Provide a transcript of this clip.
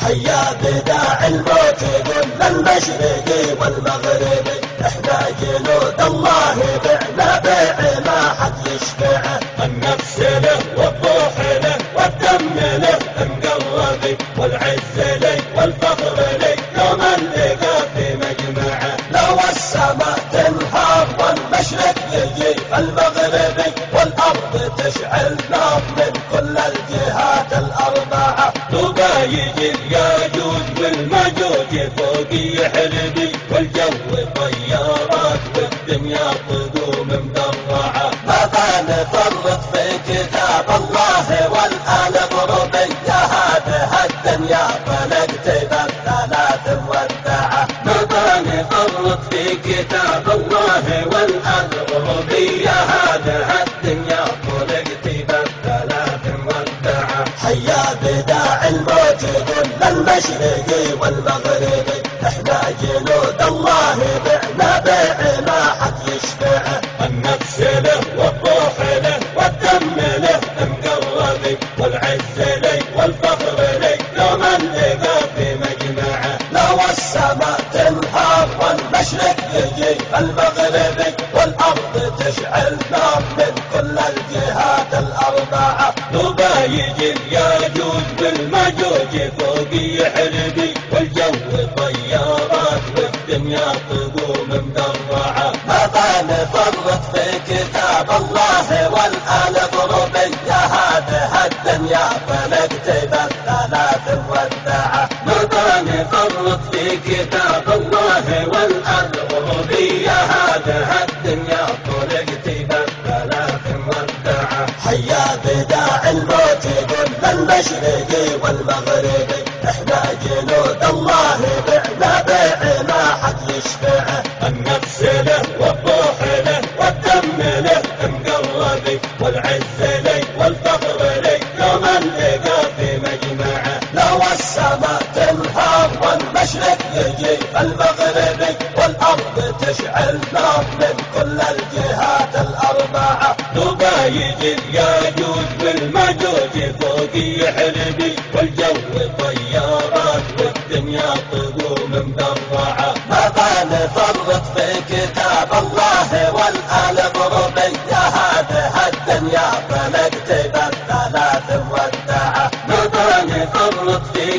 حيا بداعي الموت كل المشرقي والمغربي، احنا جنود الله بعنا بيع ما حد يشفعه. النفس له والروح له والدم له مقربي، والعز لي والفخر لي يوم اللقى في مجمعه. لو السماء تنهار والمشرق يجي المغربي، والارض تشعل نار من كل الجهات الاربعه. طوبى يجي الياجوج والماجوج فوق يحلبي، والجو طيارات والدنيا تقوم مدرعه. ماذا نفرط في كتاب الله والآن غربي، يا هذه الدنيا فنكتب الثلاث مودعه. ماذا نفرط في كتاب الله والآن غربي، يا هذه الدنيا فنكتب الثلاث مودعه. حيا بداعي الموت كل المشرقي والمغربي، احنا جنود الله بعنا بيع ما حد يشفعه. النفس له والروح له والدم له مقربي، والعز لي والفخر لي يوم اللقى في مجمعه. لو السماء تنهار والمشرق يجي المغربي، والارض تشعل نار من كل الجهات الاربعه. طوبى يجي الياجوج والماجوج فوق يحلبي، والجو طيارات والدنيا تقوم مدرعه. ماذا نفرط في كتاب الله والآن غربي، يا هذه الدنيا فنكتب الثلاث مودعه. ماذا نفرط في كتاب الله والآن غربي، يا هذه الدنيا فنكتب الثلاث مودعه. حيا بداعي الموت كل المشرقي والمغربي، احنا جنود الله بعنا بيع ما حد يشفعه. النفس له والروح له والدم له مقربي، والعز لي والفخر لي يوم اللقى في مجمعه. لو السماء تنهار والمشرق يجي المغربي، والارض تشعل نار من كل الجهات الاربعه. طوبى يجي الياجوج والماجوج فوق يحلبي، والجو طيارات والدنيا تقوم مدرعه. ماذا نفرط في كتاب الله والآن غربي، يا هذه الدنيا فنكتب الثلاث مودعه. ماذا نفرط في